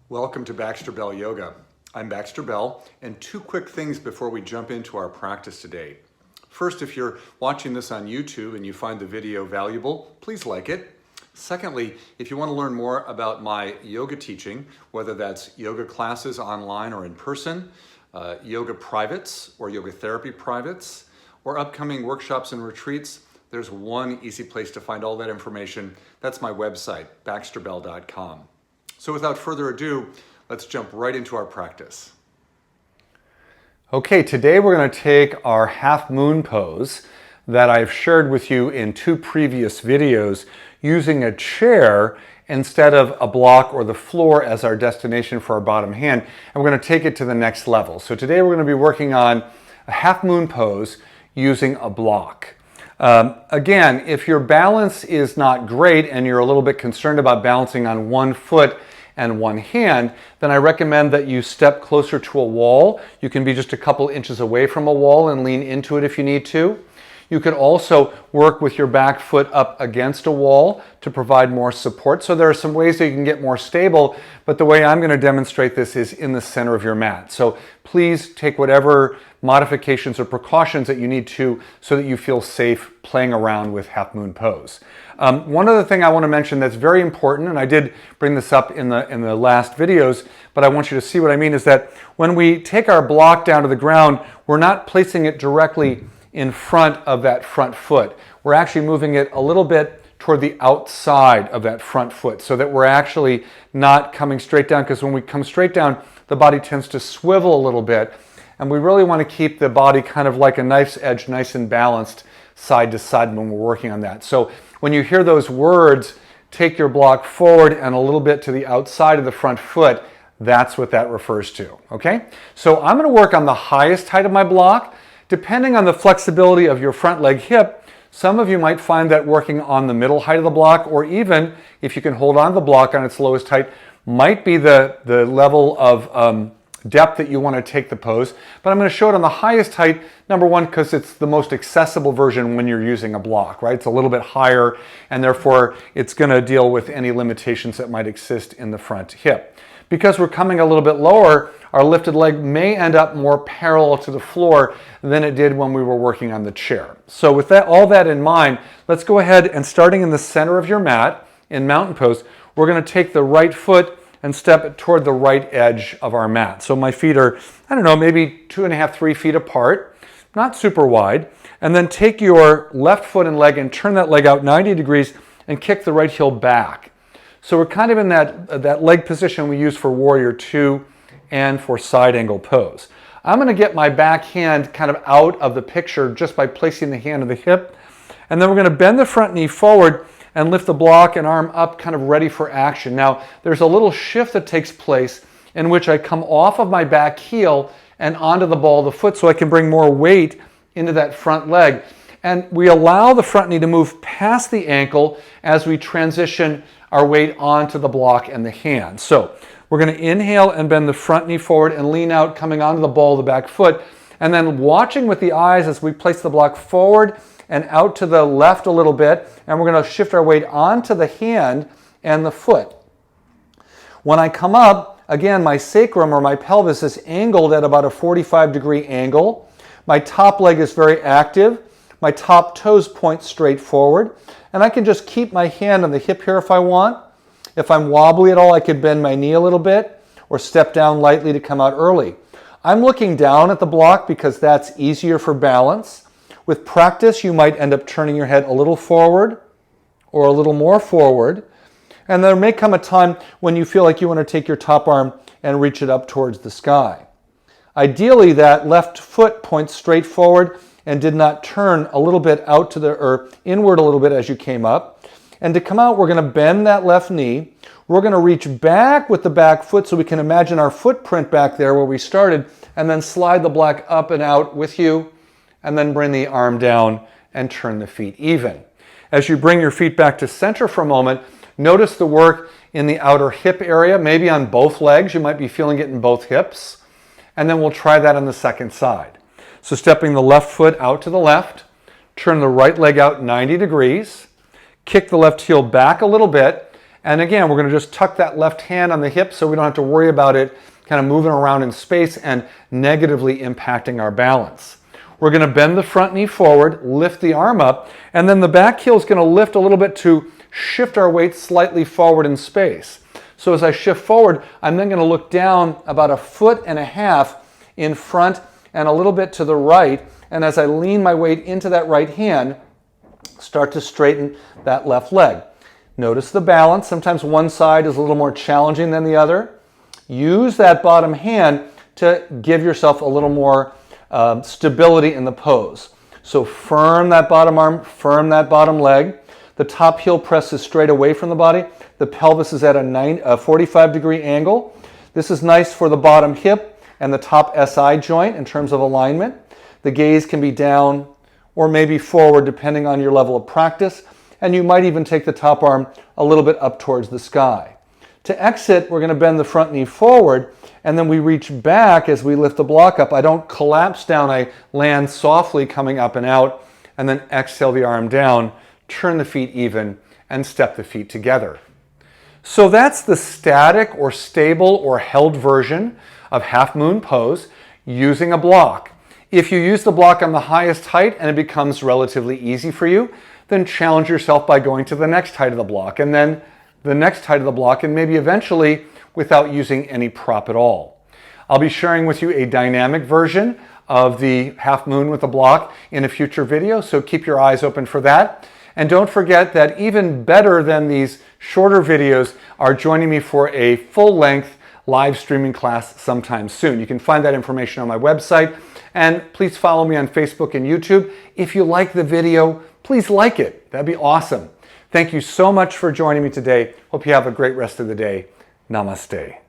Welcome to Baxter Bell Yoga. I'm Baxter Bell, and two quick things before we jump into our practice today. First, if you're watching this on YouTube and you find the video valuable, please like it. Secondly, if you want to learn more about my yoga teaching, whether that's yoga classes online or in person, yoga privates or yoga therapy privates, or upcoming workshops and retreats, there's one easy place to find all that information. That's my website, baxterbell.com. So without further ado, let's jump right into our practice. Okay, today we're going to take our half moon pose that I've shared with you in two previous videos using a chair instead of a block or the floor as our destination for our bottom hand, and we're going to take it to the next level. So today we're going to be working on a half moon pose using a block. Again, if your balance is not great and you're a little bit concerned about balancing on one foot and one hand, then I recommend that you step closer to a wall. You can be just a couple inches away from a wall and lean into it if you need to. You could also work with your back foot up against a wall to provide more support. So there are some ways that you can get more stable, but the way I'm going to demonstrate this is in the center of your mat. So please take whatever modifications or precautions that you need to so that you feel safe playing around with half moon pose. One other thing I want to mention that's very important, and I did bring this up in the last videos, but I want you to see what I mean, is that when we take our block down to the ground, we're not placing it directly in front of that front foot. We're actually moving it a little bit toward the outside of that front foot so that we're actually not coming straight down, because when we come straight down, the body tends to swivel a little bit, and we really want to keep the body kind of like a knife's edge, nice and balanced side to side when we're working on that. So when you hear those words, take your block forward and a little bit to the outside of the front foot, that's what that refers to, okay? So I'm going to work on the highest height of my block. Depending on the flexibility of your front leg hip, some of you might find that working on the middle height of the block, or even if you can hold on to the block on its lowest height, might be the level of depth that you want to take the pose. But I'm going to show it on the highest height, number one, because it's the most accessible version when you're using a block, right? It's a little bit higher, and therefore it's going to deal with any limitations that might exist in the front hip. Because we're coming a little bit lower, our lifted leg may end up more parallel to the floor than it did when we were working on the chair. So with that, all that in mind, let's go ahead and, starting in the center of your mat in mountain pose, we're going to take the right foot and step it toward the right edge of our mat. So my feet are, I don't know, maybe 2.5, 3 feet apart, not super wide. And then take your left foot and leg and turn that leg out 90 degrees and kick the right heel back. So we're kind of in that leg position we use for Warrior Two and for side angle pose. I'm going to get my back hand kind of out of the picture just by placing the hand on the hip. And then we're going to bend the front knee forward and lift the block and arm up, kind of ready for action. Now, there's a little shift that takes place in which I come off of my back heel and onto the ball of the foot so I can bring more weight into that front leg. And we allow the front knee to move past the ankle as we transition our weight onto the block and the hand. So we're going to inhale and bend the front knee forward and lean out, coming onto the ball of the back foot, and then watching with the eyes as we place the block forward and out to the left a little bit, and we're going to shift our weight onto the hand and the foot. When I come up, again, my sacrum or my pelvis is angled at about a 45-degree angle. My top leg is very active. My top toes point straight forward, and I can just keep my hand on the hip here if I want. If I'm wobbly at all, I could bend my knee a little bit or step down lightly to come out early. I'm looking down at the block because that's easier for balance. With practice, you might end up turning your head a little forward or a little more forward. And there may come a time when you feel like you want to take your top arm and reach it up towards the sky. Ideally, that left foot points straight forward and did not turn a little bit out to or inward a little bit as you came up. And to come out, we're going to bend that left knee. We're going to reach back with the back foot so we can imagine our footprint back there where we started, and then slide the block up and out with you, and then bring the arm down and turn the feet even. As you bring your feet back to center for a moment, notice the work in the outer hip area, maybe on both legs. You might be feeling it in both hips. And then we'll try that on the second side. So stepping the left foot out to the left, turn the right leg out 90 degrees, kick the left heel back a little bit, And again, we're going to just tuck that left hand on the hip so we don't have to worry about it kind of moving around in space and negatively impacting our balance. We're going to bend the front knee forward, lift the arm up, and then the back heel is going to lift a little bit to shift our weight slightly forward in space. So as I shift forward, I'm then going to look down about 1.5 feet in front and a little bit to the right. And as I lean my weight into that right hand, start to straighten that left leg. Notice the balance. Sometimes one side is a little more challenging than the other. Use that bottom hand to give yourself a little more stability in the pose. So firm that bottom arm, firm that bottom leg. The top heel presses straight away from the body. The pelvis is at a 45-degree angle. This is nice for the bottom hip and the top SI joint in terms of alignment. The gaze can be down or maybe forward depending on your level of practice. And you might even take the top arm a little bit up towards the sky. To exit, we're going to bend the front knee forward, and then we reach back as we lift the block up. I don't collapse down. I land softly coming up and out, and then exhale the arm down, turn the feet even, and step the feet together. So that's the static or stable or held version of half moon pose using a block. If you use the block on the highest height and it becomes relatively easy for you, then challenge yourself by going to the next height of the block and then the next height of the block and maybe eventually without using any prop at all. I'll be sharing with you a dynamic version of the half moon with the block in a future video, so keep your eyes open for that. And don't forget that even better than these shorter videos are joining me for a full-length live streaming class sometime soon. You can find that information on my website. And please follow me on Facebook and YouTube. If you like the video, please like it. That'd be awesome. Thank you so much for joining me today. Hope you have a great rest of the day. Namaste.